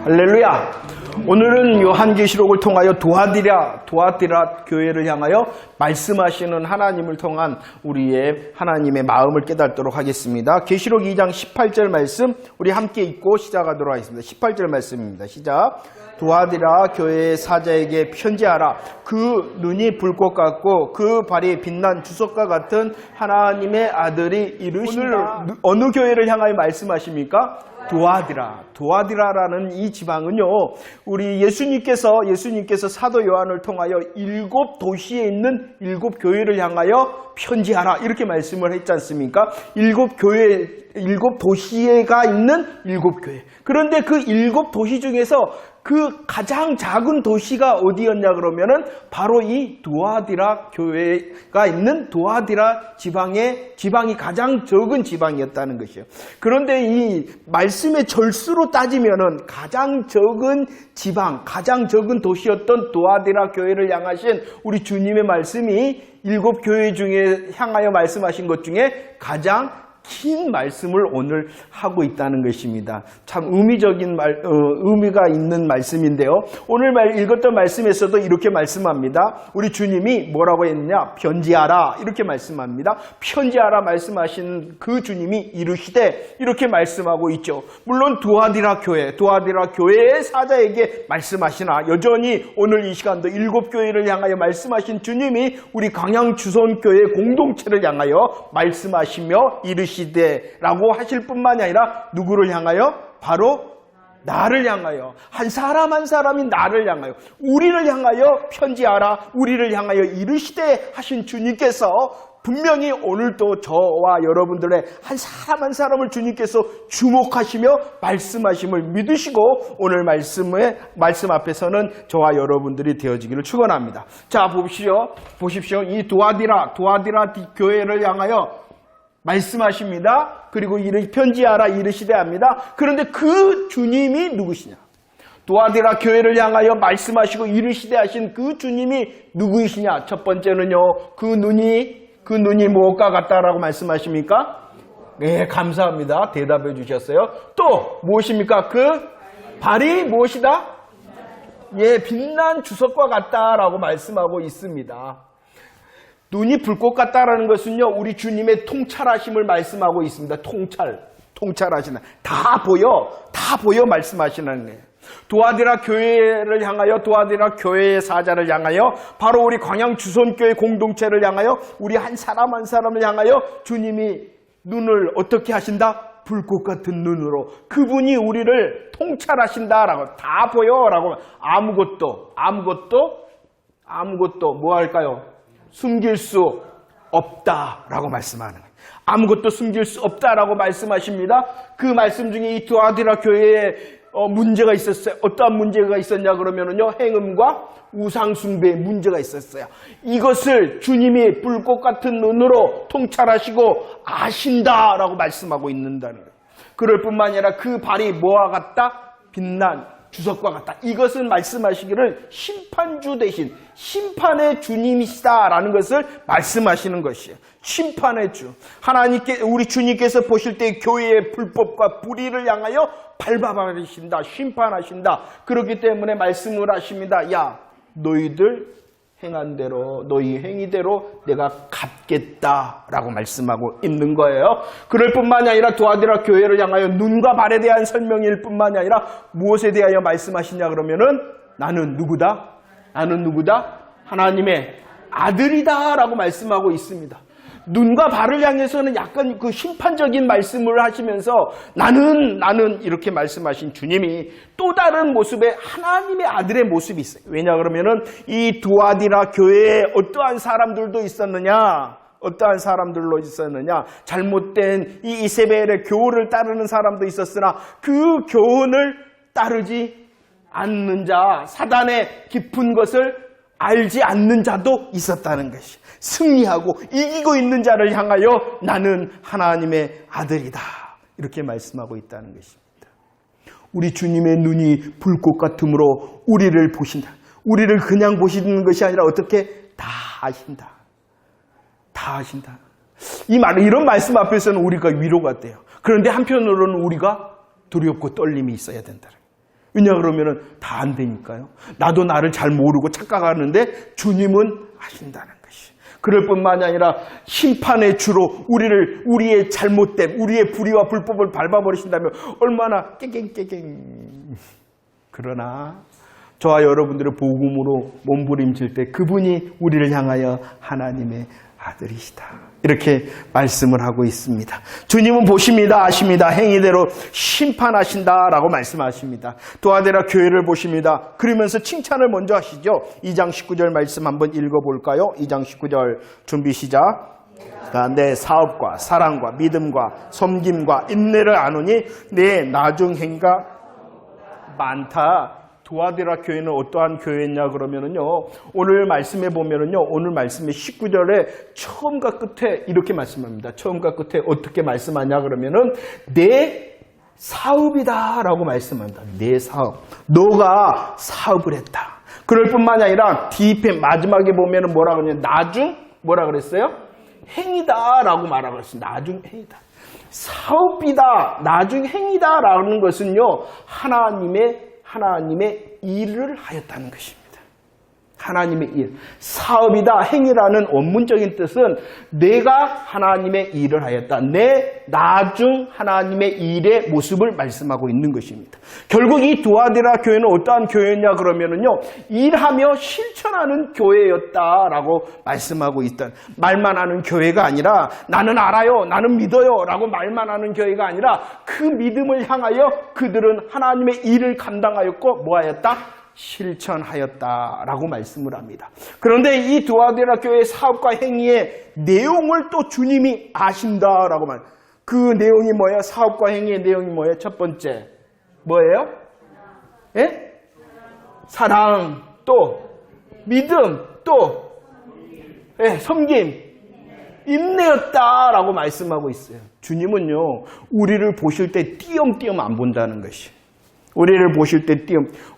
할렐루야. 오늘은 요한계시록을 통하여 도아디라 교회를 향하여 말씀하시는 하나님을 통한 우리의 하나님의 마음을 깨닫도록 하겠습니다. 계시록 2장 18절 말씀 우리 함께 읽고 시작하도록 하겠습니다. 18절 말씀입니다. 시작. 도아디라 교회의 사자에게 편지하라. 그 눈이 불꽃 같고 그 발이 빛난 주석과 같은 하나님의 아들이 이르신다. 오늘 어느 교회를 향하여 말씀하십니까? 도아디라라는 이 지방은요, 우리 예수님께서 사도 요한을 통하여 7 도시에 있는 7 교회를 향하여 편지하라 이렇게 말씀을 했지 않습니까? 7 도시가 있는 7 교회. 그런데 그 7 도시 중에서 그 가장 작은 도시가 어디였냐 그러면은 바로 이 도아디라 교회가 있는 도아디라 지방이 가장 적은 지방이었다는 것이에요. 그런데 이 말씀의 절수로 따지면은 가장 적은 지방, 가장 적은 도시였던 도아디라 교회를 향하신 우리 주님의 말씀이 7 교회 중에 향하여 말씀하신 것 중에 가장 긴 말씀을 오늘 하고 있다는 것입니다. 참 의미가 있는 말씀인데요. 오늘 읽었던 말씀에서도 이렇게 말씀합니다. 우리 주님이 뭐라고 했느냐? 편지하라 이렇게 말씀합니다. 편지하라 말씀하신 그 주님이 이르시되 이렇게 말씀하고 있죠. 물론 도아디라 교회의 사자에게 말씀하시나 여전히 오늘 이 시간도 7 교회를 향하여 말씀하신 주님이 우리 광양주선교회 공동체를 향하여 말씀하시며 이르시되라고 하실 뿐만이 아니라 누구를 향하여? 바로 나를 향하여, 한 사람 한 사람이 나를 향하여, 우리를 향하여 편지하라, 우리를 향하여 이르시되 하신 주님께서 분명히 오늘도 저와 여러분들의 한 사람 한 사람을 주님께서 주목하시며 말씀하심을 믿으시고 오늘 말씀 앞에서는 저와 여러분들이 되어지기를 축원합니다. 자, 보십시오. 이 도아디라 교회를 향하여 말씀하십니다. 그리고 편지하라 이르시되 합니다. 그런데 그 주님이 누구시냐? 도아디라 교회를 향하여 말씀하시고 이르시되 하신 그 주님이 누구이시냐? 첫 번째는요, 그 눈이 무엇과 같다라고 말씀하십니까? 네, 감사합니다. 대답해 주셨어요. 또 무엇입니까? 그 발이 무엇이다? 예, 빛난 주석과 같다라고 말씀하고 있습니다. 눈이 불꽃 같다라는 것은요, 우리 주님의 통찰하심을 말씀하고 있습니다. 통찰하시는. 다 보여 말씀하시는 거예요. 도아디라 교회를 향하여, 도아디라 교회의 사자를 향하여, 바로 우리 광양주선교회 공동체를 향하여, 우리 한 사람 한 사람을 향하여 주님이 눈을 어떻게 하신다? 불꽃 같은 눈으로 그분이 우리를 통찰하신다라고, 다 보여라고, 아무것도 뭐 할까요? 숨길 수 없다라고 말씀하는 거예요. 아무것도 숨길 수 없다라고 말씀하십니다. 그 말씀 중에 이 도아디라 교회에 문제가 있었어요. 어떠한 문제가 있었냐 그러면은요, 행음과 우상숭배의 문제가 있었어요. 이것을 주님이 불꽃 같은 눈으로 통찰하시고 아신다라고 말씀하고 있는다는 거예요. 그럴 뿐만 아니라 그 발이 뭐와 같다? 빛난 주석과 같다. 이것은 말씀하시기를 심판주 대신 심판의 주님이시다라는 것을 말씀하시는 것이에요. 심판의 주. 우리 주님께서 보실 때 교회의 불법과 불의를 향하여 밟아버리신다. 심판하신다. 그렇기 때문에 말씀을 하십니다. 야, 너희들 행한 대로, 너희 행위대로 내가 갚겠다라고 말씀하고 있는 거예요. 그럴 뿐만이 아니라 도아디라 교회를 향하여 눈과 발에 대한 설명일 뿐만이 아니라 무엇에 대하여 말씀하시냐 그러면은 나는 누구다? 하나님의 아들이다라고 말씀하고 있습니다. 눈과 발을 향해서는 약간 그 심판적인 말씀을 하시면서 나는 이렇게 말씀하신 주님이 또 다른 모습의 하나님의 아들의 모습이 있어요. 왜냐 그러면은 이 도아디라 교회에 어떠한 사람들로 있었느냐? 잘못된 이 이세벨의 교훈을 따르는 사람도 있었으나 그 교훈을 따르지 않는 자, 사단의 깊은 것을 알지 않는 자도 있었다는 것이, 승리하고 이기고 있는 자를 향하여 나는 하나님의 아들이다 이렇게 말씀하고 있다는 것입니다. 우리 주님의 눈이 불꽃 같으므로 우리를 보신다. 우리를 그냥 보시는 것이 아니라 어떻게 다 아신다. 이런 말씀 앞에서는 우리가 위로가 돼요. 그런데 한편으로는 우리가 두렵고 떨림이 있어야 된다. 왜냐 그러면은 다 안 되니까요. 나도 나를 잘 모르고 착각하는데 주님은 아신다는 것이. 그럴 뿐만이 아니라 심판의 주로 우리의 잘못됨, 우리의 불의와 불법을 밟아버리신다면 얼마나 깨갱깨갱. 그러나 저와 여러분들의 복음으로 몸부림칠 때 그분이 우리를 향하여 하나님의 아들이시다. 이렇게 말씀을 하고 있습니다. 주님은 보십니다. 아십니다. 행위대로 심판하신다라고 말씀하십니다. 도아데라 교회를 보십니다. 그러면서 칭찬을 먼저 하시죠. 2장 19절 말씀 한번 읽어볼까요? 2장 19절 준비 시작. 내 사업과 사랑과 믿음과 섬김과 인내를 아노니 내 나중 행위가 많다. 도아데라 교회는 어떠한 교회냐 그러면은요, 오늘 말씀에 보면은요, 오늘 말씀의 19절에 처음과 끝에 이렇게 말씀합니다. 처음과 끝에 어떻게 말씀하냐 그러면은 내 사업이다 라고 말씀합니다. 내 사업. 너가 사업을 했다. 그럴 뿐만이 아니라 뒤에 마지막에 보면은 뭐라 그러냐, 나중 뭐라 그랬어요? 행위다 라고 말하고 있어요. 나중 행위다. 사업이다, 나중 행위다 라는 것은요, 하나님의 일을 하였다는 것입니다. 하나님의 일. 사업이다, 행위라는 원문적인 뜻은 내가 하나님의 일을 하였다. 내 나중 하나님의 일의 모습을 말씀하고 있는 것입니다. 결국 이 도아데라 교회는 어떠한 교회냐 그러면은요, 일하며 실천하는 교회였다라고 말씀하고 있던, 말만 하는 교회가 아니라 나는 알아요, 나는 믿어요 라고 말만 하는 교회가 아니라 그 믿음을 향하여 그들은 하나님의 일을 감당하였고 뭐하였다? 실천하였다라고 말씀을 합니다. 그런데 이 도아데라 교회의 사업과 행위의 내용을 또 주님이 아신다라고 말. 그 내용이 뭐예요? 사업과 행위의 내용이 뭐예요? 첫 번째 뭐예요? 예? 사랑, 또 믿음, 또 섬김, 인내였다라고 말씀하고 있어요. 주님은요, 우리를 보실 때 띄엄띄엄 안 본다는 것이. 우리를 보실 때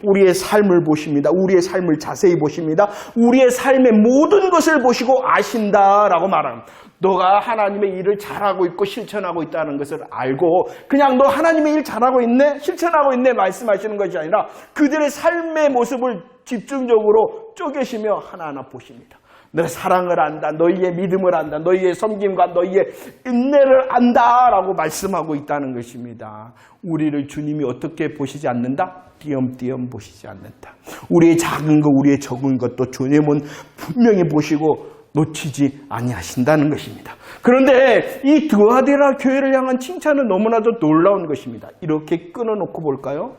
우리의 삶을 보십니다. 우리의 삶을 자세히 보십니다. 우리의 삶의 모든 것을 보시고 아신다라고 말합니다. 너가 하나님의 일을 잘하고 있고 실천하고 있다는 것을 알고 그냥 너 하나님의 일 잘하고 있네? 실천하고 있네? 말씀하시는 것이 아니라 그들의 삶의 모습을 집중적으로 쪼개시며 하나하나 보십니다. 너의 사랑을 안다. 너희의 믿음을 안다. 너희의 섬김과 너희의 인내를 안다라고 말씀하고 있다는 것입니다. 우리를 주님이 어떻게 보시지 않는다? 띄엄띄엄 보시지 않는다. 우리의 작은 것, 우리의 적은 것도 주님은 분명히 보시고 놓치지 아니하신다는 것입니다. 그런데 이 도아데라 교회를 향한 칭찬은 너무나도 놀라운 것입니다. 이렇게 끊어놓고 볼까요?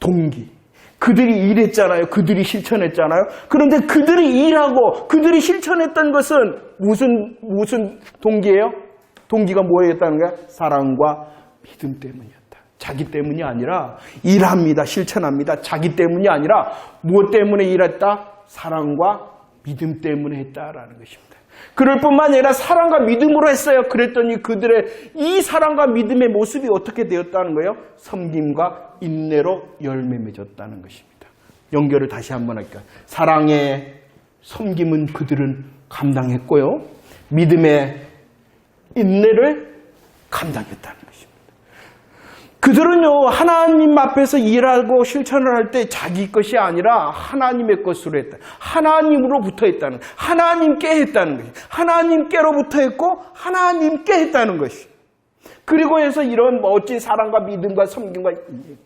동기. 그들이 일했잖아요. 그들이 실천했잖아요. 그런데 그들이 일하고 그들이 실천했던 것은 무슨 동기예요? 동기가 뭐였다는 거야? 사랑과 믿음 때문이었다. 자기 때문이 아니라 일합니다. 실천합니다. 자기 때문이 아니라 무엇 때문에 일했다? 사랑과 믿음 때문에 했다라는 것입니다. 그럴 뿐만 아니라 사랑과 믿음으로 했어요. 그랬더니 그들의 이 사랑과 믿음의 모습이 어떻게 되었다는 거예요? 섬김과 인내로 열매 맺었다는 것입니다. 연결을 다시 한번 할까요? 사랑의 섬김은 그들은 감당했고요. 믿음의 인내를 감당했다는 것입니다. 그들은요, 하나님 앞에서 일하고 실천을 할 때 자기 것이 아니라 하나님의 것으로 했다. 하나님으로부터 했다는, 하나님께 했다는 것이. 하나님께로부터 했고 하나님께 했다는 것이. 그리고 해서 이런 멋진 사랑과 믿음과 섬김과 인내.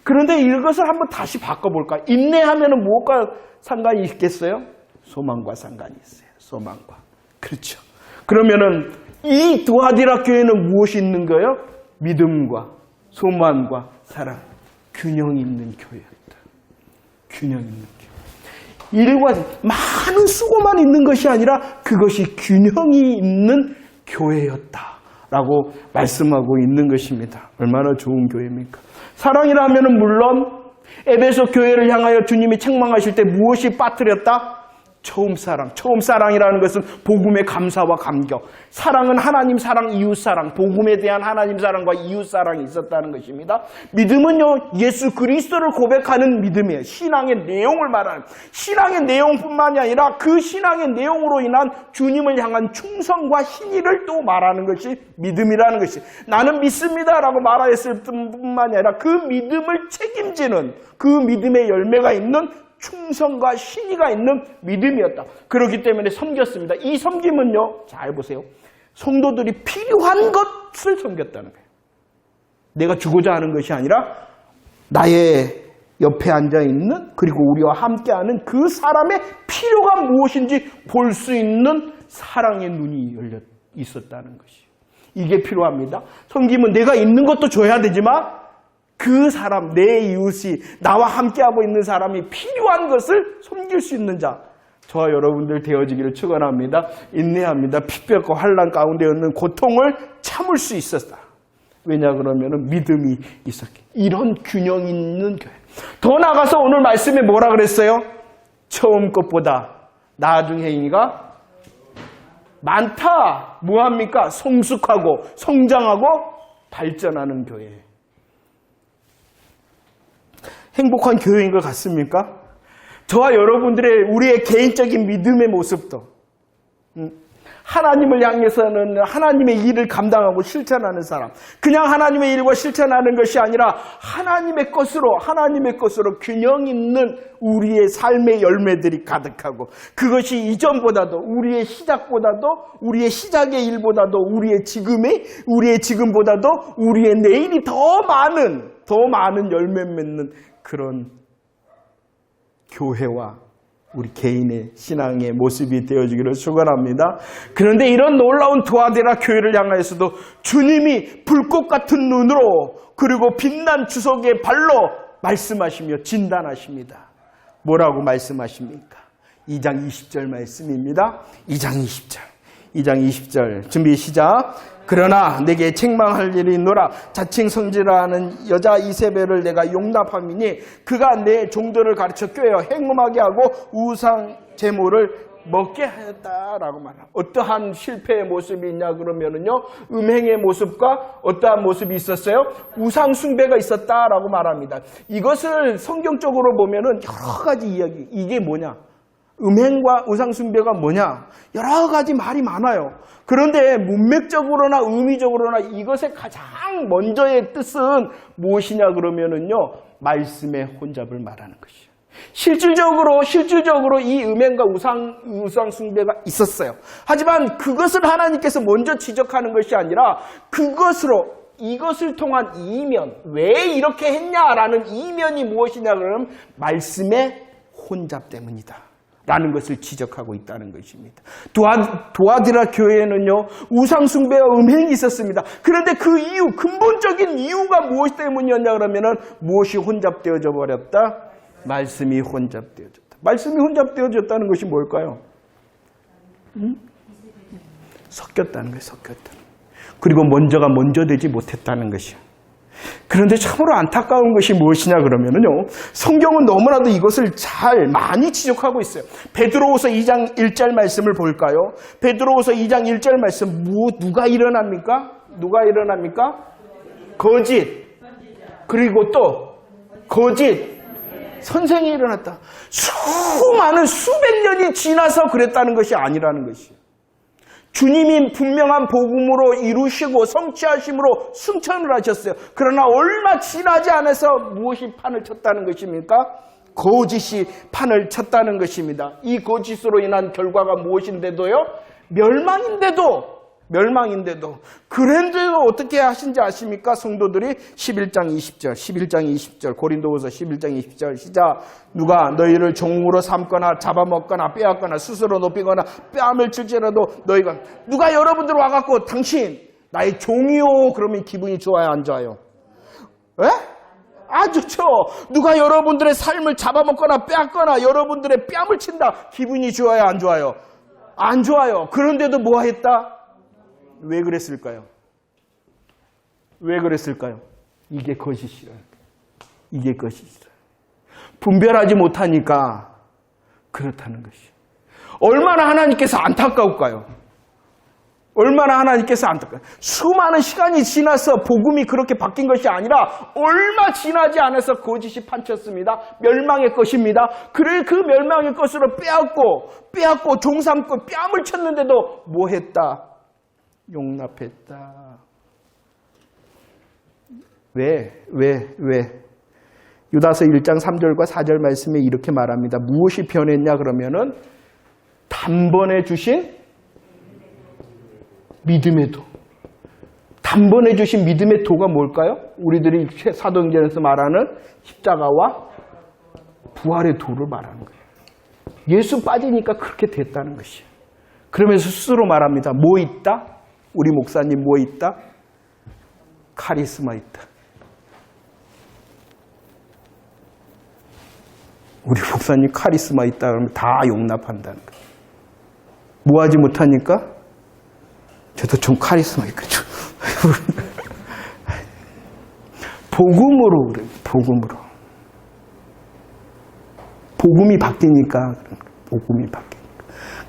그런데 이것을 한번 다시 바꿔볼까? 인내하면 무엇과 상관이 있겠어요? 소망과 상관이 있어요. 소망과. 그렇죠. 그러면은 이 도아데라 교회는 무엇이 있는 거예요? 믿음과 소망과 사랑, 균형 있는 교회였다. 균형 있는 교회. 일과 많은 수고만 있는 것이 아니라 그것이 균형이 있는 교회였다라고 말씀하고 있는 것입니다. 얼마나 좋은 교회입니까? 사랑이라면은 물론 에베소 교회를 향하여 주님이 책망하실 때 무엇이 빠뜨렸다? 처음 사랑이라는 것은 복음의 감사와 감격. 사랑은 하나님 사랑, 이웃 사랑, 복음에 대한 하나님 사랑과 이웃 사랑이 있었다는 것입니다. 믿음은요, 예수 그리스도를 고백하는 믿음이에요. 신앙의 내용을 말하는, 신앙의 내용뿐만이 아니라 그 신앙의 내용으로 인한 주님을 향한 충성과 신의를 또 말하는 것이 믿음이라는 것이. 나는 믿습니다라고 말하였을 뿐만이 아니라 그 믿음을 책임지는, 그 믿음의 열매가 있는 충성과 신의가 있는 믿음이었다. 그렇기 때문에 섬겼습니다. 이 섬김은요, 잘 보세요. 성도들이 필요한 것을 섬겼다는 거예요. 내가 주고자 하는 것이 아니라 나의 옆에 앉아있는, 그리고 우리와 함께하는 그 사람의 필요가 무엇인지 볼 수 있는 사랑의 눈이 열려 있었다는 것이. 이게 필요합니다. 섬김은 내가 있는 것도 줘야 되지만 그 사람, 내 이웃이, 나와 함께하고 있는 사람이 필요한 것을 섬길 수 있는 자, 저와 여러분들 되어지기를 축원합니다. 인내합니다. 핍벽과 환난 가운데 있는 고통을 참을 수 있었다. 왜냐 그러면 믿음이 있었기. 이런 균형 있는 교회. 더 나아가서 오늘 말씀에 뭐라 그랬어요? 처음 것보다 나중 행위가 많다. 뭐합니까? 성숙하고 성장하고 발전하는 교회. 행복한 교회인 것 같습니까? 저와 여러분들의 우리의 개인적인 믿음의 모습도 하나님을 향해서는 하나님의 일을 감당하고 실천하는 사람, 그냥 하나님의 일과 실천하는 것이 아니라 하나님의 것으로 균형 있는 우리의 삶의 열매들이 가득하고, 그것이 이전보다도, 우리의 시작보다도, 우리의 시작의 일보다도, 우리의 지금보다도 우리의 내일이 더 많은 열매 맺는 그런 교회와 우리 개인의 신앙의 모습이 되어지기를 축원합니다. 그런데 이런 놀라운 두아데라 교회를 향하여서도 주님이 불꽃 같은 눈으로, 그리고 빛난 주석의 발로 말씀하시며 진단하십니다. 뭐라고 말씀하십니까? 2장 20절 말씀입니다. 2장 20절 준비 시작. 그러나 내게 책망할 일이 있노라. 자칭 성질하는 여자 이세벨을 내가 용납함이니 그가 내 종들을 가르쳐 꿰어 행음하게 하고 우상 제물을 먹게 하였다라고 말합니다. 어떠한 실패의 모습이 있냐 그러면은요, 음행의 모습과 어떠한 모습이 있었어요? 우상 숭배가 있었다라고 말합니다. 이것을 성경적으로 보면은 여러 가지 이야기. 이게 뭐냐? 음행과 우상 숭배가 뭐냐? 여러 가지 말이 많아요. 그런데 문맥적으로나 의미적으로나 이것의 가장 먼저의 뜻은 무엇이냐 그러면은요, 말씀의 혼잡을 말하는 것이에요. 실질적으로 이 음행과 우상 숭배가 있었어요. 하지만 그것을 하나님께서 먼저 지적하는 것이 아니라 이것을 통한 이면, 왜 이렇게 했냐라는 이면이 무엇이냐 그러면 말씀의 혼잡 때문이다 라는 것을 지적하고 있다는 것입니다. 두아디라 교회에는요, 우상숭배와 음행이 있었습니다. 그런데 그 이유, 근본적인 이유가 무엇 때문이었냐 그러면은 무엇이 혼잡되어져 버렸다? 말씀이 혼잡되어졌다. 말씀이 혼잡되어졌다는 것이 뭘까요? 섞였다는 거예요, 섞였다는. 그리고 먼저가 먼저 되지 못했다는 것이요. 그런데 참으로 안타까운 것이 무엇이냐 그러면은요, 성경은 너무나도 이것을 많이 지적하고 있어요. 베드로후서 2장 1절 말씀을 볼까요? 베드로후서 2장 1절 말씀, 누가 일어납니까? 거짓. 그리고 또 거짓 선생이 일어났다. 수백 년이 지나서 그랬다는 것이 아니라는 것이에요. 주님이 분명한 복음으로 이루시고 성취하심으로 승천을 하셨어요. 그러나 얼마 지나지 않아서 무엇이 판을 쳤다는 것입니까? 거짓이 판을 쳤다는 것입니다. 이 거짓으로 인한 결과가 무엇인데도요? 멸망인데도 그런데도 어떻게 하신지 아십니까? 성도들이 11장 20절 고린도후서 11장 20절 시작. 누가 너희를 종으로 삼거나 잡아먹거나 빼앗거나 스스로 높이거나 뺨을 칠지라도 너희가, 누가 여러분들 와갖고 당신 나의 종이요 그러면 기분이 좋아요 안 좋아요? 에? 아 좋죠. 누가 여러분들의 삶을 잡아먹거나 빼앗거나 여러분들의 뺨을 친다, 기분이 좋아요 안 좋아요? 안 좋아요. 그런데도 뭐 했다? 왜 그랬을까요? 이게 거짓이라는 거예요. 분별하지 못하니까 그렇다는 것이에요. 얼마나 하나님께서 안타까울까요? 얼마나 하나님께서 안타까워요. 수많은 시간이 지나서 복음이 그렇게 바뀐 것이 아니라 얼마 지나지 않아서 거짓이 판쳤습니다. 멸망의 것입니다. 그래 그 멸망의 것으로 빼앗고 종삼고 뺨을 쳤는데도 뭐 했다? 용납했다. 왜? 유다서 1장 3절과 4절 말씀에 이렇게 말합니다. 무엇이 변했냐 그러면은 단번에 주신 믿음의 도. 단번에 주신 믿음의 도가 뭘까요? 우리들이 사도행전에서 말하는 십자가와 부활의 도를 말하는 거예요. 예수 빠지니까 그렇게 됐다는 것이에요. 그러면서 스스로 말합니다. 뭐 있다? 우리 목사님 뭐 있다? 카리스마 있다. 우리 목사님 카리스마 있다 그러면 다 용납한다는 거예요. 뭐 하지 못하니까? 저도 좀 카리스마 있거든요. 복음으로 그래요. 복음으로. 복음이 바뀌니까.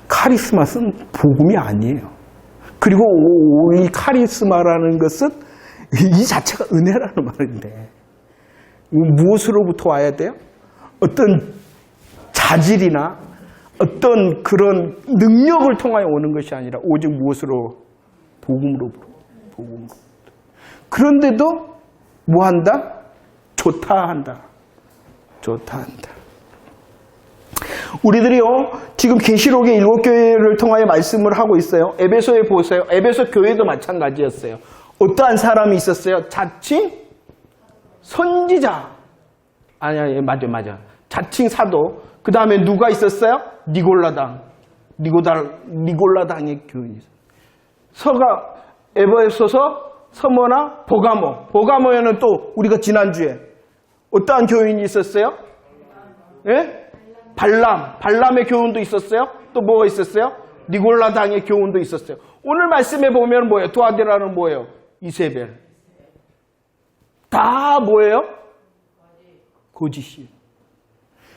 카리스마는 복음이 아니에요. 그리고 이 카리스마라는 것은 이 자체가 은혜라는 말인데 무엇으로부터 와야 돼요? 어떤 자질이나 어떤 그런 능력을 통하여 오는 것이 아니라 오직 무엇으로? 복음으로. 그런데도 뭐 한다? 좋다 한다. 우리들이요 지금 계시록의 7교회를 통하여 말씀을 하고 있어요. 에베소에 보세요. 에베소 교회도 마찬가지였어요. 어떠한 사람이 있었어요? 자칭 선지자. 아니야, 맞아. 자칭 사도. 그 다음에 누가 있었어요? 니골라당의 교인이 있어요. 서가 에베소서, 서머나, 보가모에는 또 우리가 지난주에 어떠한 교인이 있었어요? 예? 발람의 교훈도 있었어요. 또 뭐가 있었어요? 니골라당의 교훈도 있었어요. 오늘 말씀에 보면 뭐예요? 두아디라는 뭐예요? 이세벨. 다 뭐예요? 거짓이.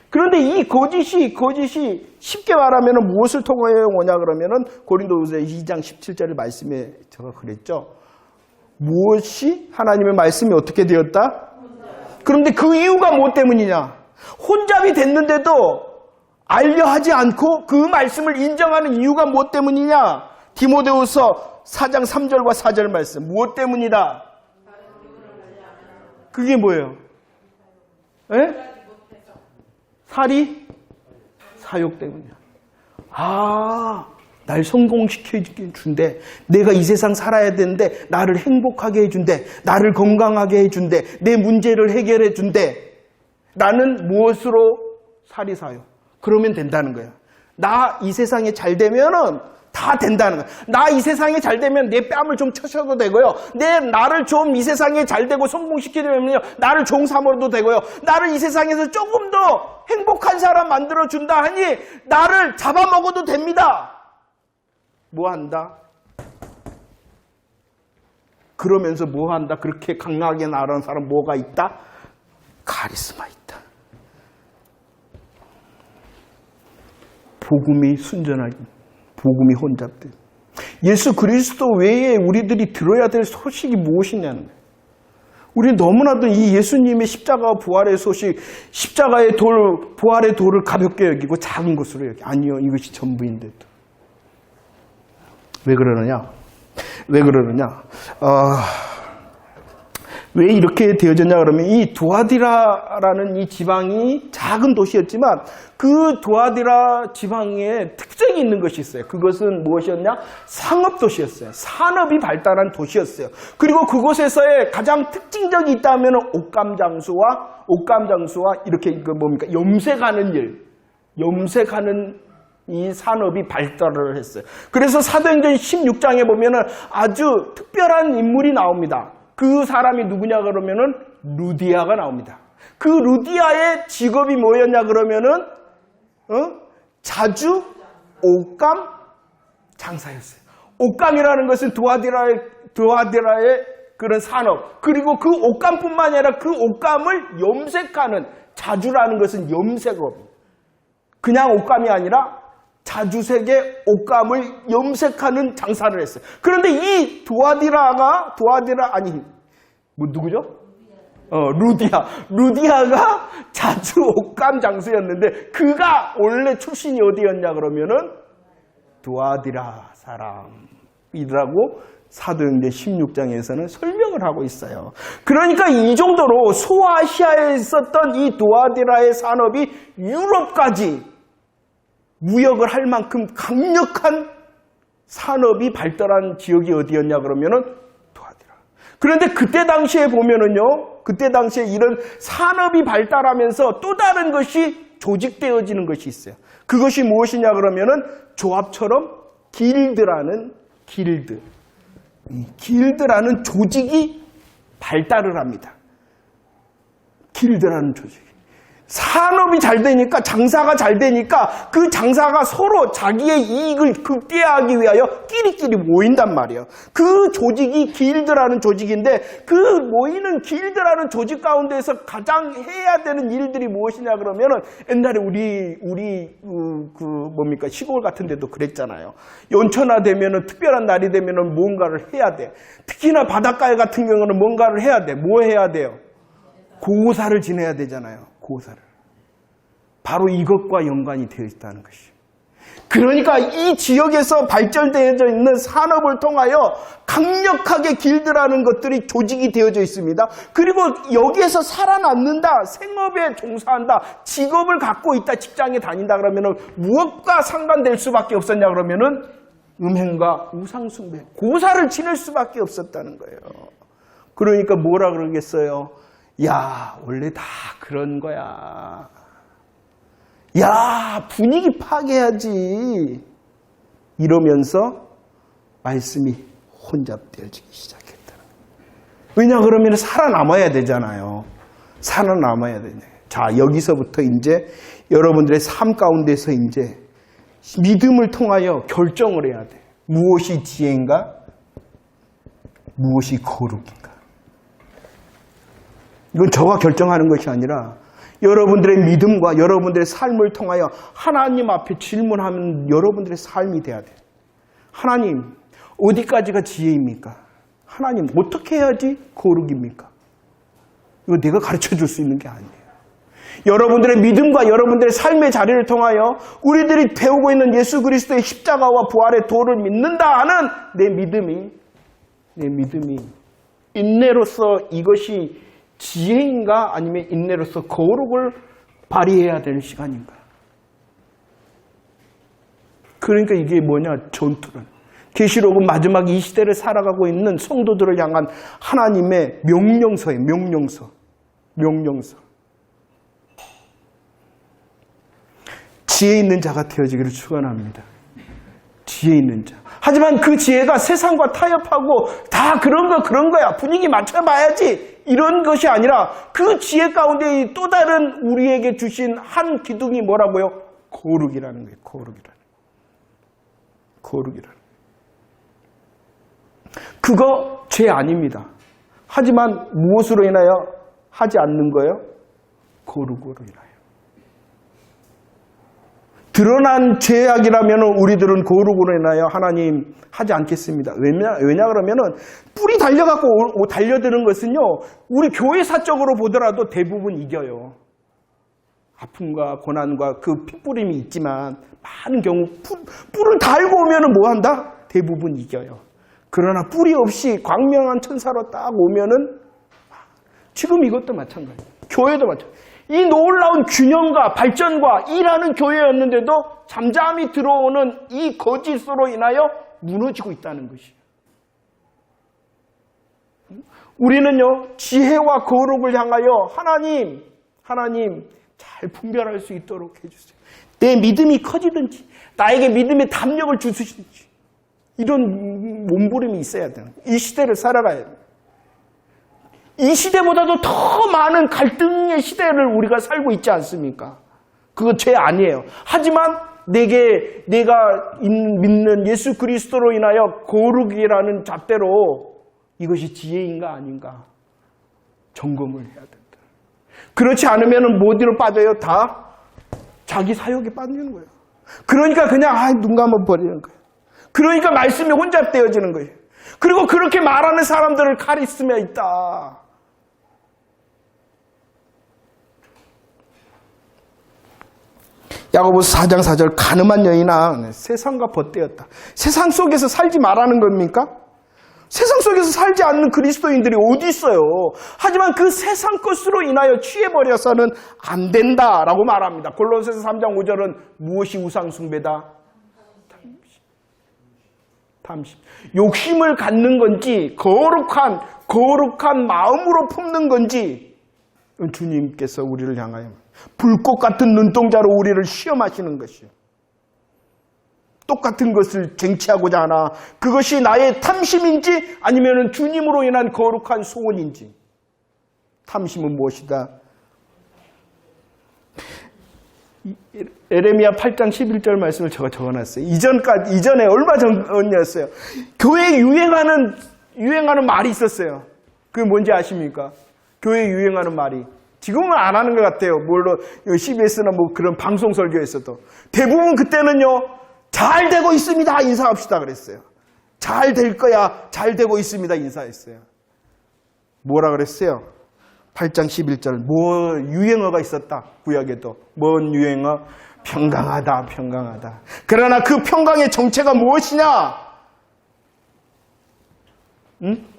그런데 이 거짓이 쉽게 말하면 무엇을 통하여 오냐 그러면은 고린도후서 2장 17절의 말씀에 제가 그랬죠. 무엇이 하나님의 말씀이 어떻게 되었다? 그런데 그 이유가 뭐 때문이냐? 혼잡이 됐는데도 알려 하지 않고 그 말씀을 인정하는 이유가 뭐 때문이냐? 디모데후서 4장 3절과 4절 말씀. 무엇 때문이다? 그게 뭐예요? 에? 사욕 때문이야. 날 성공시켜준대. 내가 이 세상 살아야 되는데 나를 행복하게 해준대. 나를 건강하게 해준대. 내 문제를 해결해 준대. 나는 무엇으로? 사욕. 그러면 된다는 거야. 나 이 세상에 잘 되면은 다 된다는 거야. 나 이 세상에 잘 되면 내 뺨을 좀 쳐셔도 되고요. 나를 좀 이 세상에 잘 되고 성공시키려면요. 나를 종 삼아도 되고요. 나를 이 세상에서 조금 더 행복한 사람 만들어준다 하니 나를 잡아먹어도 됩니다. 뭐 한다? 그러면서 뭐 한다? 그렇게 강하게 나아가는 사람 뭐가 있다? 카리스마 있다. 복음이 순전하기. 복음이 혼잡돼. 예수 그리스도 외에 우리들이 들어야 될 소식이 무엇이냐는 거예요. 우리는 너무나도 이 예수님의 십자가와 부활의 소식, 십자가의 돌, 부활의 돌을 가볍게 여기고 작은 것으로 여기. 아니요, 이것이 전부인데도. 왜 그러느냐? 왜 이렇게 되어졌냐 그러면 이 두아디라라는 이 지방이 작은 도시였지만 그 두아디라 지방에 특색이 있는 것이 있어요. 그것은 무엇이었냐? 상업도시였어요. 산업이 발달한 도시였어요. 그리고 그곳에서의 가장 특징적이 있다면 옷감장수와 이렇게 뭡니까? 염색하는 이 산업이 발달을 했어요. 그래서 사도행전 16장에 보면은 아주 특별한 인물이 나옵니다. 그 사람이 누구냐 그러면은 루디아가 나옵니다. 그 루디아의 직업이 뭐였냐 그러면은 자주 옷감 장사였어요. 옷감이라는 것은 두아디라의 그런 산업. 그리고 그 옷감뿐만 아니라 그 옷감을 염색하는 자주라는 것은 염색업. 그냥 옷감이 아니라 자주색의 옷감을 염색하는 장사를 했어요. 그런데 이 누구죠? 루디아가 자주 옷감 장수였는데 그가 원래 출신이 어디였냐 그러면은 두아디라 사람이라고 사도행전 16장에서는 설명을 하고 있어요. 그러니까 이 정도로 소아시아에 있었던 이 두아디라의 산업이 유럽까지 무역을 할 만큼 강력한 산업이 발달한 지역이 어디였냐 그러면은 두아디라. 그런데 그때 당시에 보면은요, 그때 당시에 이런 산업이 발달하면서 또 다른 것이 조직되어지는 것이 있어요. 그것이 무엇이냐 그러면은 조합처럼 길드라는 조직이 발달을 합니다. 길드라는 조직이. 산업이 잘 되니까, 장사가 잘 되니까 그 장사가 서로 자기의 이익을 극대화하기 위하여 끼리끼리 모인단 말이에요. 그 조직이 길드라는 조직인데 그 모이는 길드라는 조직 가운데서 가장 해야 되는 일들이 무엇이냐 그러면은 옛날에 우리 시골 같은 데도 그랬잖아요. 연초나 되면은 특별한 날이 되면은 뭔가를 해야 돼. 특히나 바닷가에 같은 경우는 뭔가를 해야 돼. 뭐 해야 돼요? 고사를 지내야 되잖아요. 고사를. 바로 이것과 연관이 되어 있다는 것이에요. 그러니까 이 지역에서 발전되어 있는 산업을 통하여 강력하게 길드라는 것들이 조직이 되어져 있습니다. 그리고 여기에서 살아남는다, 생업에 종사한다, 직업을 갖고 있다, 직장에 다닌다 그러면은 무엇과 상관될 수밖에 없었냐 그러면은 음행과 우상숭배, 고사를 지낼 수밖에 없었다는 거예요. 그러니까 뭐라 그러겠어요? 야, 원래 다 그런 거야. 야, 분위기 파괴하지. 이러면서 말씀이 혼잡되어지기 시작했다. 왜냐 그러면 살아남아야 되잖아요. 살아남아야 되네. 자, 여기서부터 이제 여러분들의 삶 가운데서 이제 믿음을 통하여 결정을 해야 돼. 무엇이 지혜인가? 무엇이 거룩인가? 이건 저가 결정하는 것이 아니라 여러분들의 믿음과 여러분들의 삶을 통하여 하나님 앞에 질문하면 여러분들의 삶이 돼야 돼요. 하나님, 어디까지가 지혜입니까? 하나님, 어떻게 해야지 거룩입니까? 이거 내가 가르쳐 줄 수 있는 게 아니에요. 여러분들의 믿음과 여러분들의 삶의 자리를 통하여 우리들이 배우고 있는 예수 그리스도의 십자가와 부활의 도를 믿는다 하는 내 믿음이 인내로서 이것이 지혜인가 아니면 인내로서 거룩을 발휘해야 될 시간인가? 그러니까 이게 뭐냐? 전투는. 계시록은 마지막 이 시대를 살아가고 있는 성도들을 향한 하나님의 명령서예요. 명령서. 지혜 있는 자가 되어지기를 축원합니다. 지혜 있는 자. 하지만 그 지혜가 세상과 타협하고 다 그런 거야. 분위기 맞춰봐야지. 이런 것이 아니라 그 지혜 가운데 또 다른 우리에게 주신 한 기둥이 뭐라고요? 거룩이라는 거예요. 거룩이라는. 그거 죄 아닙니다. 하지만 무엇으로 인하여 하지 않는 거예요? 거룩으로 인하여. 드러난 죄악이라면 우리들은 거룩으로 인하여 하나님 하지 않겠습니다. 왜냐 그러면은 뿔이 달려갖고 달려드는 것은요, 우리 교회사적으로 보더라도 대부분 이겨요. 아픔과 고난과 그 핏부림이 있지만 많은 경우 뿔을 달고 오면은 뭐 한다? 대부분 이겨요. 그러나 뿔이 없이 광명한 천사로 딱 오면은 지금 이것도 마찬가지예요. 교회도 마찬가지예요. 이 놀라운 균형과 발전과 일하는 교회였는데도 잠잠히 들어오는 이 거짓으로 인하여 무너지고 있다는 것이에요. 우리는요, 지혜와 거룩을 향하여 하나님 잘 분별할 수 있도록 해주세요. 내 믿음이 커지든지 나에게 믿음의 담력을 주시든지 이런 몸부림이 있어야 되는 거예요. 이 시대를 살아가야 돼요. 이 시대보다도 더 많은 갈등의 시대를 우리가 살고 있지 않습니까? 그거 죄 아니에요. 하지만 내가 믿는 예수 그리스도로 인하여 거룩이라는 잣대로 이것이 지혜인가 아닌가 점검을 해야 된다. 그렇지 않으면 뭐 어디로 빠져요? 다 자기 사욕에 빠지는 거예요. 그러니까 그냥 눈 감아 버리는 거예요. 그러니까 말씀이 혼잡되어지는 거예요. 그리고 그렇게 말하는 사람들을 카리스마 있다. 야고보서 4장 4절 가늠한 여인아 세상과 벗되었다. 세상 속에서 살지 말라는 겁니까? 세상 속에서 살지 않는 그리스도인들이 어디 있어요? 하지만 그 세상 것으로 인하여 취해버려서는 안 된다라고 말합니다. 골로새서 3장 5절은 무엇이 우상숭배다? 탐심. 욕심을 갖는 건지 거룩한 마음으로 품는 건지 주님께서 우리를 향하여 불꽃 같은 눈동자로 우리를 시험하시는 것이요. 똑같은 것을 쟁취하고자 하나 그것이 나의 탐심인지 아니면 주님으로 인한 거룩한 소원인지. 탐심은 무엇이다? 에레미야 8장 11절 말씀을 제가 적어놨어요. 이전에 얼마 전이었어요. 교회에 유행하는 말이 있었어요. 그게 뭔지 아십니까? 교회에 유행하는 말이. 지금은 안 하는 것 같아요. 물론 CBS나 뭐 그런 방송 설교에서도. 대부분 그때는요. 잘 되고 있습니다. 인사합시다 그랬어요. 잘 될 거야. 잘 되고 있습니다. 인사했어요. 뭐라 그랬어요? 8장 11절. 뭐 유행어가 있었다. 구약에도. 뭔 유행어? 평강하다. 평강하다. 그러나 그 평강의 정체가 무엇이냐?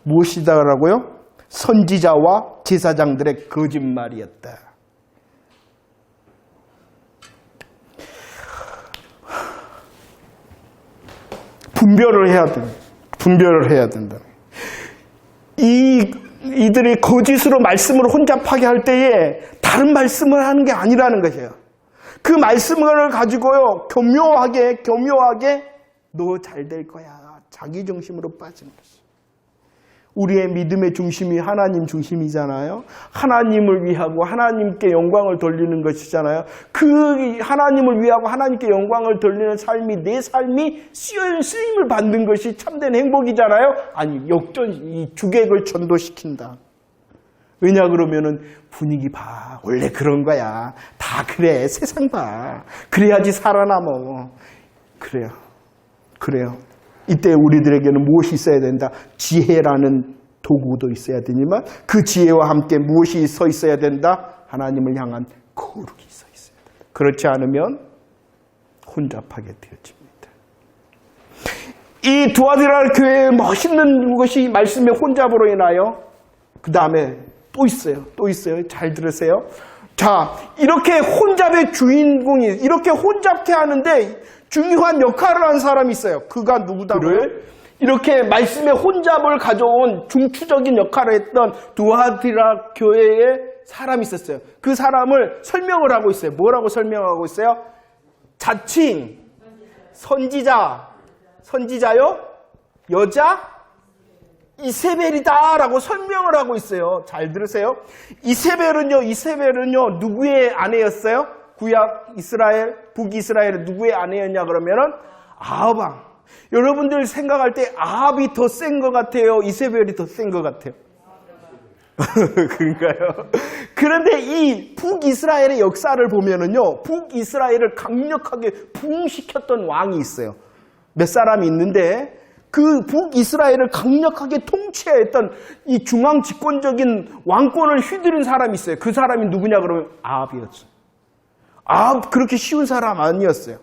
무엇이다라고요? 선지자와 제사장들의 거짓말이었다. 분별을 해야 된다. 이들이 거짓으로 말씀을 혼잡하게 할 때에 다른 말씀을 하는 게 아니라는 것이에요. 그 말씀을 가지고요, 교묘하게 너 잘 될 거야. 자기 중심으로 빠진 것이. 우리의 믿음의 중심이 하나님 중심이잖아요. 하나님을 위하고 하나님께 영광을 돌리는 것이잖아요. 그 하나님을 위하고 하나님께 영광을 돌리는 삶이 내 삶이 쓰임을 받는 것이 참된 행복이잖아요. 아니 이 주객을 전도시킨다. 왜냐 그러면은 분위기 봐. 원래 그런 거야. 다 그래. 세상 봐. 그래야지 살아남어. 그래요. 이때 우리들에게는 무엇이 있어야 된다? 지혜라는 도구도 있어야 되지만 그 지혜와 함께 무엇이 서 있어야 된다? 하나님을 향한 거룩이 서 있어야 된다. 그렇지 않으면 혼잡하게 되어집니다. 이 두아디라 교회의 멋있는 것이 말씀의 혼잡으로 인하여 그 다음에 또 있어요. 잘 들으세요. 자, 이렇게 혼잡의 주인공이 이렇게 혼잡케 하는데 중요한 역할을 한 사람이 있어요. 그가 누구다고요? 이렇게 말씀의 혼잡을 가져온 중추적인 역할을 했던 두아디라 교회에 사람이 있었어요. 그 사람을 설명을 하고 있어요. 뭐라고 설명하고 있어요? 자칭 선지자요? 여자? 이세벨이다라고 설명을 하고 있어요. 잘 들으세요. 이세벨은요 누구의 아내였어요? 구약 이스라엘, 북이스라엘은 누구의 아내였냐 그러면은 아합. 여러분들 생각할 때 아합이 더 센 것 같아요? 이세벨이 더 센 것 같아요? 그런가요? 그런데 이 북이스라엘의 역사를 보면은요, 북이스라엘을 강력하게 부흥시켰던 왕이 있어요. 몇 사람이 있는데, 그 북이스라엘을 강력하게 통치했던 이 중앙 집권적인 왕권을 휘두른 사람이 있어요. 그 사람이 누구냐 그러면 아합이었어요. 그렇게 쉬운 사람 아니었어요.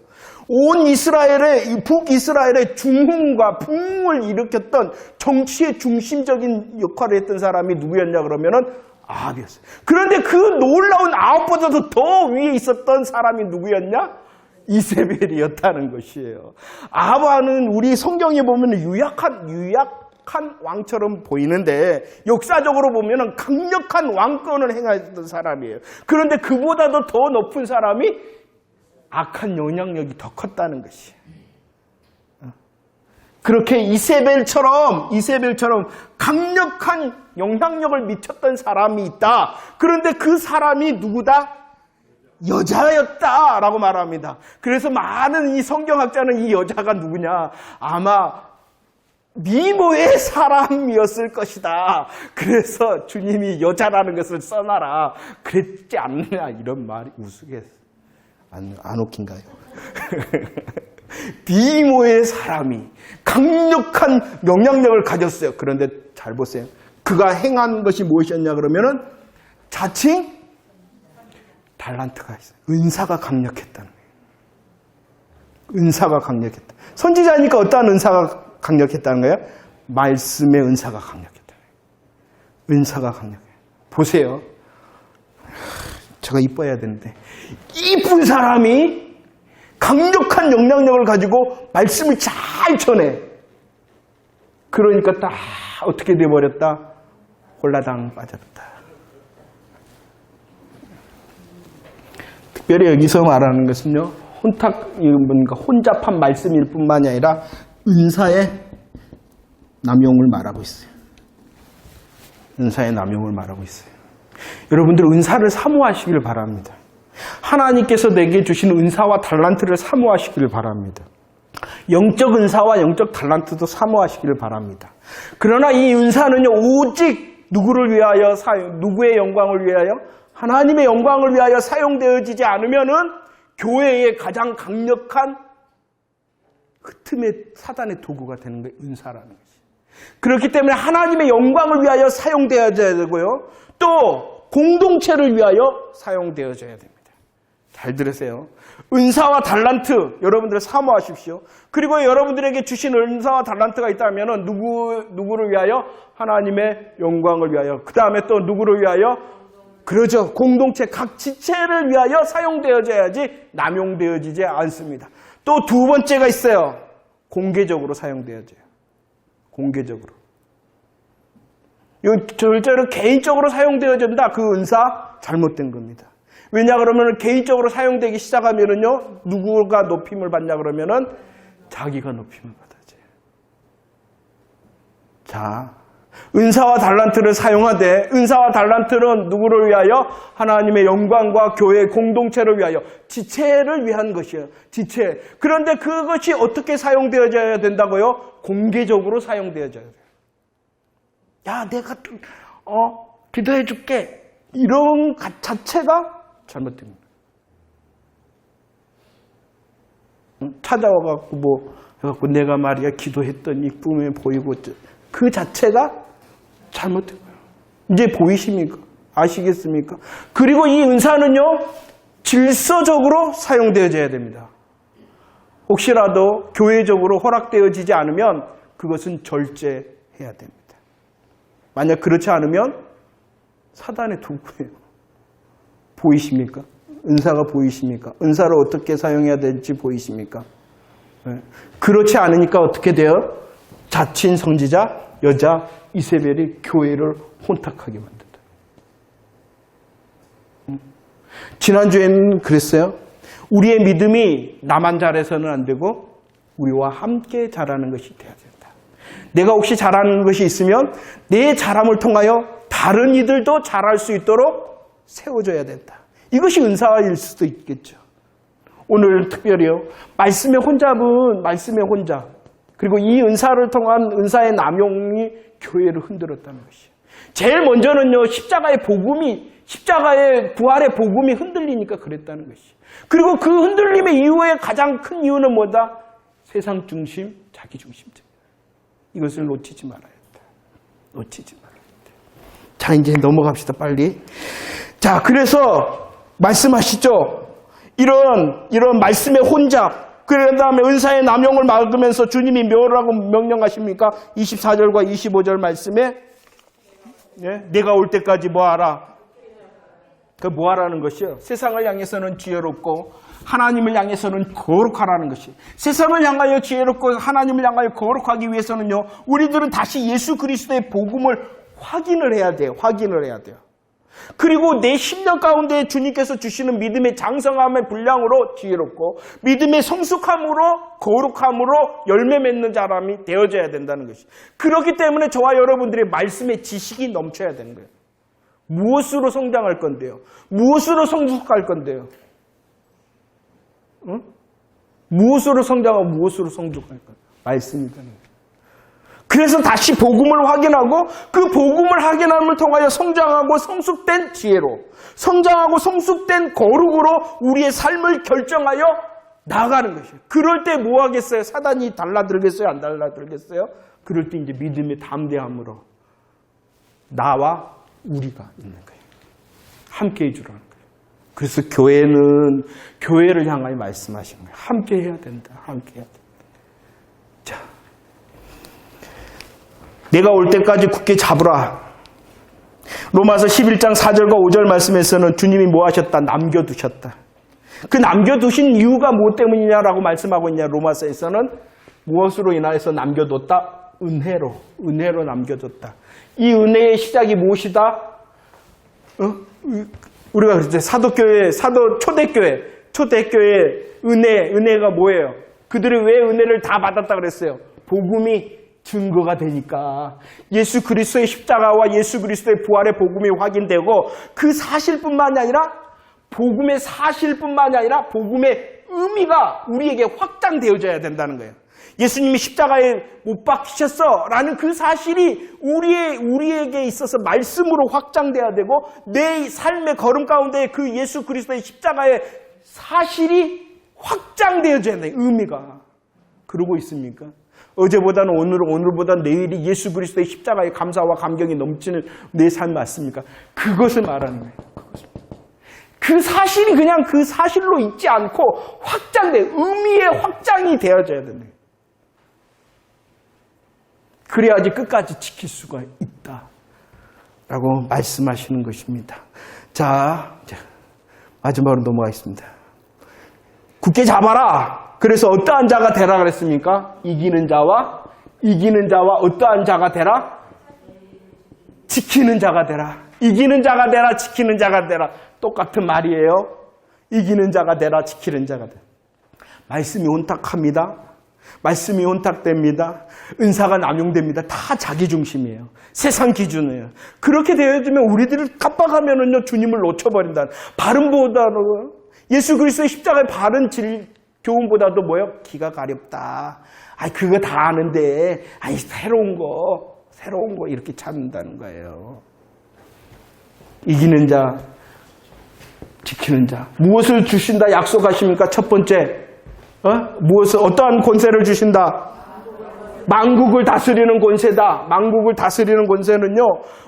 온 북이스라엘의 중흥과 부흥을 일으켰던 정치의 중심적인 역할을 했던 사람이 누구였냐 그러면은 아합이었어요. 그런데 그 놀라운 아합보다도 더 위에 있었던 사람이 누구였냐? 이세벨이었다는 것이에요. 아합은 우리 성경에 보면 유약한 왕처럼 보이는데 역사적으로 보면 강력한 왕권을 행하던 사람이에요. 그런데 그보다도 더 높은 사람이 악한 영향력이 더 컸다는 것이에요. 그렇게 이세벨처럼 강력한 영향력을 미쳤던 사람이 있다. 그런데 그 사람이 누구다? 여자였다라고 말합니다. 그래서 많은 이 성경학자는 이 여자가 누구냐? 아마 미모의 사람이었을 것이다. 그래서 주님이 여자라는 것을 써놔라. 그랬지 않느냐 이런 말이 우스갯. 안 웃긴가요? 디모의 사람이 강력한 영향력을 가졌어요. 그런데 잘 보세요. 그가 행한 것이 무엇이었냐 그러면은 자칭 달란트가 있어요. 은사가 강력했다는 거예요. 은사가 강력했다. 선지자니까 어떠한 은사가 강력했다는 거예요? 말씀의 은사가 강력했다는 거예요. 은사가 강력해요. 보세요. 제가 이뻐야 되는데 이쁜 사람이 강력한 영향력을 가지고 말씀을 잘 전해. 그러니까 딱 어떻게 돼버렸다? 홀라당 빠졌다. 특별히 여기서 말하는 것은요, 뭔가 혼잡한 말씀일 뿐만이 아니라 은사의 남용을 말하고 있어요. 은사의 남용을 말하고 있어요. 여러분들 은사를 사모하시길 바랍니다. 하나님께서 내게 주신 은사와 달란트를 사모하시길 바랍니다. 영적 은사와 영적 달란트도 사모하시길 바랍니다. 그러나 이 은사는요, 오직 누구를 위하여 누구의 영광을 위하여? 하나님의 영광을 위하여 사용되어지지 않으면은 교회의 가장 강력한 틈의 사단의 도구가 되는 거예요. 은사라는 것이. 그렇기 때문에 하나님의 영광을 위하여 사용되어져야 되고요. 또 공동체를 위하여 사용되어져야 됩니다. 잘 들으세요. 은사와 달란트 여러분들 사모하십시오. 그리고 여러분들에게 주신 은사와 달란트가 있다면 누구를 위하여? 하나님의 영광을 위하여. 그 다음에 또 누구를 위하여? 그러죠. 공동체 각 지체를 위하여 사용되어져야지 남용되어지지 않습니다. 또 두 번째가 있어요. 공개적으로 사용되어져요. 공개적으로. 절대로 개인적으로 사용되어진다. 그 은사 잘못된 겁니다. 왜냐 그러면 개인적으로 사용되기 시작하면은요, 누구가 높임을 받냐 그러면은 자기가 높임을 받아져요. 자, 은사와 달란트를 사용하되, 은사와 달란트는 누구를 위하여? 하나님의 영광과 교회 공동체를 위하여, 지체를 위한 것이에요. 지체. 그런데 그것이 어떻게 사용되어져야 된다고요? 공개적으로 사용되어져야 돼요. 야, 내가 기도해 줄게. 이런 자체가 잘못된 거예요. 찾아와갖고 내가 말이야 기도했더니 꿈에 보이고 그 자체가 잘못된 거예요. 이제 보이십니까? 아시겠습니까? 그리고 이 은사는요, 질서적으로 사용되어져야 됩니다. 혹시라도 교회적으로 허락되어지지 않으면 그것은 절제해야 됩니다. 만약 그렇지 않으면 사단의 도구예요. 보이십니까? 은사가 보이십니까? 은사를 어떻게 사용해야 될지 보이십니까? 네. 그렇지 않으니까 어떻게 돼요? 자칭 선지자 여자 이세벨이 교회를 혼탁하게 만든다. 지난주에는 그랬어요. 우리의 믿음이 나만 잘해서는 안 되고 우리와 함께 자라는 것이 되어야 된다. 내가 혹시 잘하는 것이 있으면 내 잘함을 통하여 다른 이들도 잘할 수 있도록 세워줘야 된다. 이것이 은사일 수도 있겠죠. 오늘 특별히요. 말씀의 혼잡은 말씀의 혼잡. 그리고 이 은사를 통한 은사의 남용이 교회를 흔들었다는 것이에요. 제일 먼저는요. 십자가의 부활의 복음이 흔들리니까 그랬다는 것이에요. 그리고 그 흔들림의 이유의 가장 큰 이유는 뭐다? 세상 중심, 자기 중심적. 이것을 놓치지 말아야 한다. 놓치지 말아야 한다. 자, 이제 넘어갑시다. 빨리. 자, 그래서 말씀하시죠. 이런 말씀의 혼잡, 그 다음에 은사의 남용을 막으면서 주님이 뭐라고 명령하십니까? 24절과 25절 말씀에 내가 올 때까지 뭐하라? 그 뭐하라는 것이요? 세상을 향해서는 지혜롭고 하나님을 향해서는 거룩하라는 것이. 세상을 향하여 지혜롭고 하나님을 향하여 거룩하기 위해서는요, 우리들은 다시 예수 그리스도의 복음을 확인을 해야 돼요. 확인을 해야 돼요. 그리고 내 심령 가운데 주님께서 주시는 믿음의 장성함의 분량으로 지혜롭고 믿음의 성숙함으로 거룩함으로 열매 맺는 사람이 되어져야 된다는 것이. 그렇기 때문에 저와 여러분들의 말씀의 지식이 넘쳐야 되는 거예요. 무엇으로 성장할 건데요? 무엇으로 성숙할 건데요? 응? 무엇으로 성장하고 무엇으로 성숙할 건데요? 말씀이라는 거예요. 그래서 다시 복음을 확인하고 그 복음을 확인함을 통하여 성장하고 성숙된 지혜로, 성장하고 성숙된 거룩으로 우리의 삶을 결정하여 나아가는 것이에요. 그럴 때 뭐 하겠어요? 사단이 달라들겠어요? 안 달라들겠어요? 그럴 때 이제 믿음의 담대함으로 나와 우리가 있는 거예요. 함께 해주라는 거예요. 그래서 교회는 교회를 향하여 말씀하신 거예요. 함께 해야 된다. 함께 해야 된다. 자, 내가 올 때까지 굳게 잡으라. 로마서 11장 4절과 5절 말씀에서는 주님이 뭐 하셨다? 남겨두셨다. 그 남겨두신 이유가 무엇 때문이냐라고 말씀하고 있냐. 로마서에서는 무엇으로 인하여서 남겨뒀다? 은혜로 남겨뒀다. 이 은혜의 시작이 무엇이다? 우리가 그랬죠. 사도교회, 초대교회 은혜가 뭐예요? 그들이 왜 은혜를 다 받았다 그랬어요? 복음이 증거가 되니까. 예수 그리스도의 십자가와 예수 그리스도의 부활의 복음이 확인되고 그 사실뿐만이 아니라 복음의 사실뿐만이 아니라 복음의 의미가 우리에게 확장되어져야 된다는 거예요. 예수님이 십자가에 못 박히셨어 라는 그 사실이 우리에게 있어서 말씀으로 확장돼야 되고 내 삶의 걸음 가운데 그 예수 그리스도의 십자가의 사실이 확장되어져야 돼요. 의미가. 그러고 있습니까? 어제보다는 오늘보다는 내일이 예수 그리스도의 십자가의 감사와 감격이 넘치는 내 삶 맞습니까? 그것을 말하는 거예요. 그 사실이 그냥 그 사실로 있지 않고 확장돼 의미의 확장이 되어져야 된다. 그래야지 끝까지 지킬 수가 있다라고 말씀하시는 것입니다. 자, 마지막으로 넘어가겠습니다. 굳게 잡아라. 그래서 어떠한 자가 되라 그랬습니까? 이기는 자와 어떠한 자가 되라? 지키는 자가 되라. 이기는 자가 되라, 지키는 자가 되라. 똑같은 말이에요. 이기는 자가 되라, 지키는 자가 되라. 말씀이 혼탁합니다. 말씀이 혼탁됩니다. 은사가 남용됩니다. 다 자기 중심이에요. 세상 기준이에요. 그렇게 되어지면 우리들을 깜빡하면은요, 주님을 놓쳐버린다. 바른보다는 예수 그리스도의 십자가의 바른 교훈보다도 뭐예요? 기가 가렵다. 그거 다 아는데, 새로운 거 이렇게 찾는다는 거예요. 이기는 자, 지키는 자. 무엇을 주신다 약속하십니까? 첫 번째, 어떠한 권세를 주신다? 만국을 다스리는 권세다. 만국을 다스리는 권세는요,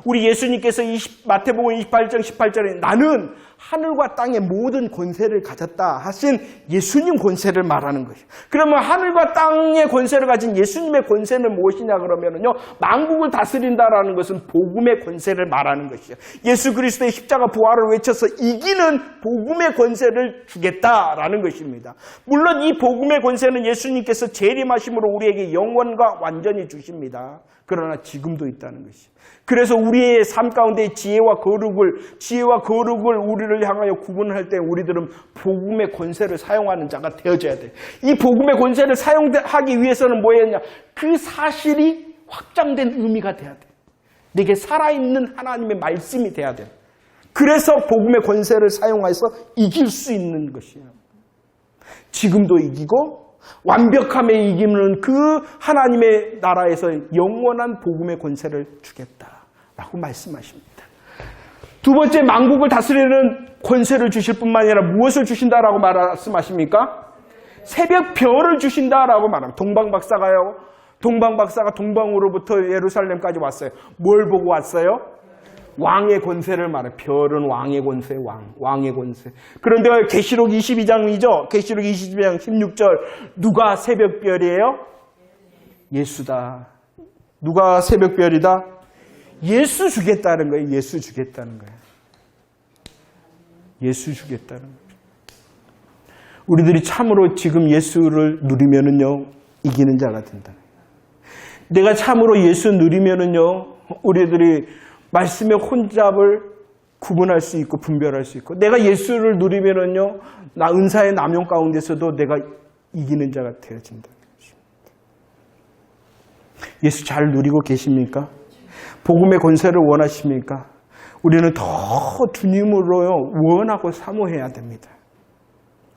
우리 예수님께서 마태복음 28장 18절에 나는 하늘과 땅의 모든 권세를 가졌다 하신 예수님 권세를 말하는 것이에요. 그러면 하늘과 땅의 권세를 가진 예수님의 권세는 무엇이냐 그러면요, 만국을 다스린다라는 것은 복음의 권세를 말하는 것이에요. 예수 그리스도의 십자가 부활을 외쳐서 이기는 복음의 권세를 주겠다라는 것입니다. 물론 이 복음의 권세는 예수님께서 재림하심으로 우리에게 영원과 완전히 주십니다. 그러나 지금도 있다는 것이에요. 그래서 우리의 삶 가운데 지혜와 거룩을 우리를 향하여 구분할 때 우리들은 복음의 권세를 사용하는 자가 되어져야 돼. 이 복음의 권세를 사용하기 위해서는 뭐였냐? 그 사실이 확장된 의미가 돼야 돼. 내게 살아있는 하나님의 말씀이 돼야 돼. 그래서 복음의 권세를 사용해서 이길 수 있는 것이에요. 지금도 이기고 완벽함에 이기는 그 하나님의 나라에서 영원한 복음의 권세를 주겠다라고 말씀하십니다. 두 번째, 만국을 다스리는 권세를 주실 뿐만 아니라 무엇을 주신다라고 말씀하십니까? 새벽 별을 주신다라고 말합니다. 동방박사가 동방으로부터 예루살렘까지 왔어요. 뭘 보고 왔어요? 왕의 권세를 말해요. 별은 왕의 권세, 왕의 권세. 그런데 계시록 22장이죠. 계시록 22장 16절. 누가 새벽별이에요? 예수다. 누가 새벽별이다? 예수 주겠다는 거예요. 예수 주겠다는 거예요. 예수 주겠다는 거예요. 우리들이 참으로 지금 예수를 누리면은요, 이기는 자가 된다. 내가 참으로 예수 누리면은요, 우리들이 말씀의 혼잡을 구분할 수 있고 분별할 수 있고, 내가 예수를 누리면은요, 나 은사의 남용 가운데서도 내가 이기는 자가 되어진다. 예수 잘 누리고 계십니까? 복음의 권세를 원하십니까? 우리는 더 주님으로요, 원하고 사모해야 됩니다.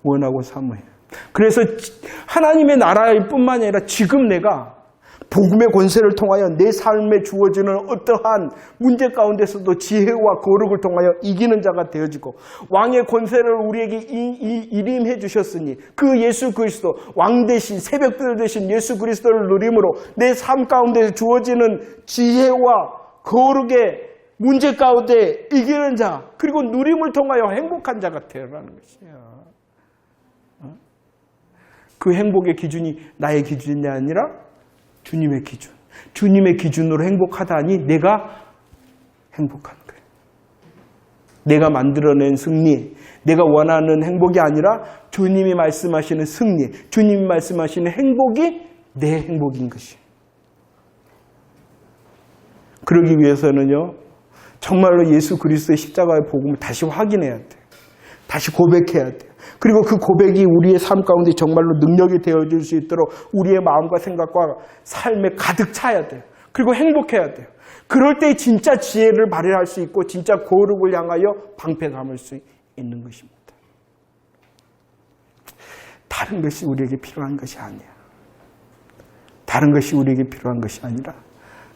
원하고 사모해요. 그래서 하나님의 나라일 뿐만 아니라 지금 내가 복음의 권세를 통하여 내 삶에 주어지는 어떠한 문제 가운데서도 지혜와 거룩을 통하여 이기는 자가 되어지고, 왕의 권세를 우리에게 일임해 주셨으니 그 예수 그리스도, 왕 대신 새벽들 되신 예수 그리스도를 누림으로 내 삶 가운데 주어지는 지혜와 거룩의 문제 가운데 이기는 자, 그리고 누림을 통하여 행복한 자가 되어라는 것이에요. 그 행복의 기준이 나의 기준이 아니라 주님의 기준. 주님의 기준으로 행복하다니 내가 행복한 거예요. 내가 만들어낸 승리, 내가 원하는 행복이 아니라 주님이 말씀하시는 승리, 주님이 말씀하시는 행복이 내 행복인 것이에요. 그러기 위해서는요, 정말로 예수 그리스도의 십자가의 복음을 다시 확인해야 돼요. 다시 고백해야 돼요. 그리고 그 고백이 우리의 삶 가운데 정말로 능력이 되어줄 수 있도록 우리의 마음과 생각과 삶에 가득 차야 돼요. 그리고 행복해야 돼요. 그럴 때 진짜 지혜를 발휘할 수 있고 진짜 거룩을 향하여 방패 삼을 수 있는 것입니다. 다른 것이 우리에게 필요한 것이 아니야. 다른 것이 우리에게 필요한 것이 아니라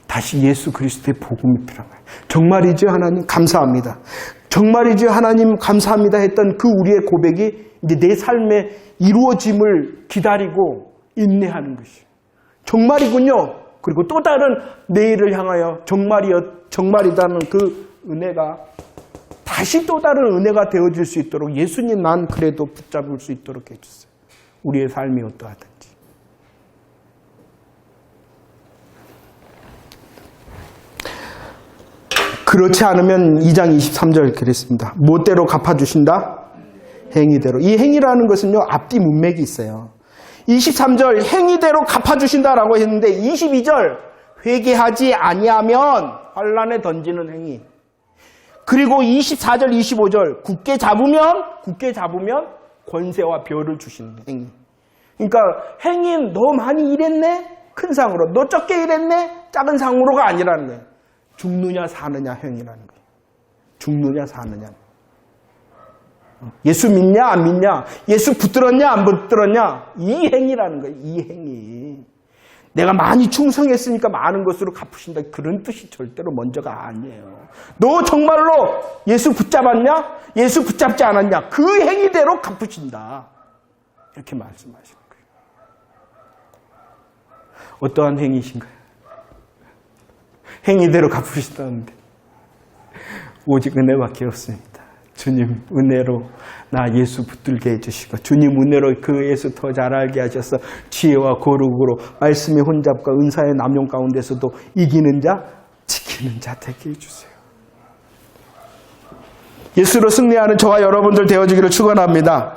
다시 예수 그리스도의 복음이 필요한 거예요. 정말이죠 하나님 감사합니다. 정말이죠 하나님 감사합니다 했던 그 우리의 고백이 이제 내 삶에 이루어짐을 기다리고 인내하는 것이에요. 정말이군요. 그리고 또 다른 내일을 향하여 정말이다는 그 은혜가 다시 또 다른 은혜가 되어질 수 있도록 예수님 난 그래도 붙잡을 수 있도록 해주세요. 우리의 삶이 어떠하든지. 그렇지 않으면 2장 23절 그랬습니다. 무엇대로 갚아주신다? 행위대로. 이 행위라는 것은요, 앞뒤 문맥이 있어요. 23절 행위대로 갚아주신다라고 했는데 22절 회개하지 아니하면 환난에 던지는 행위. 그리고 24절 25절 굳게 잡으면 권세와 벼를 주시는 행위. 그러니까 행위는 너 많이 일했네? 큰 상으로. 너 적게 일했네? 작은 상으로가 아니라는 거예요. 죽느냐 사느냐 행위라는 거예요. 죽느냐 사느냐. 예수 믿냐 안 믿냐, 예수 붙들었냐 안 붙들었냐, 이 행위라는 거예요. 이 행위. 내가 많이 충성했으니까 많은 것으로 갚으신다, 그런 뜻이 절대로 먼저가 아니에요. 너 정말로 예수 붙잡았냐, 예수 붙잡지 않았냐, 그 행위대로 갚으신다, 이렇게 말씀하시는 거예요. 어떠한 행위신가요? 행위대로 갚으신다는데 오직 은혜밖에 없습니다. 주님 은혜로 나 예수 붙들게 해주시고, 주님 은혜로 그 예수 더 잘 알게 하셔서 지혜와 거룩으로 말씀의 혼잡과 은사의 남용 가운데서도 이기는 자, 지키는 자 되게 해주세요. 예수로 승리하는 저와 여러분들 되어주기를 축원합니다.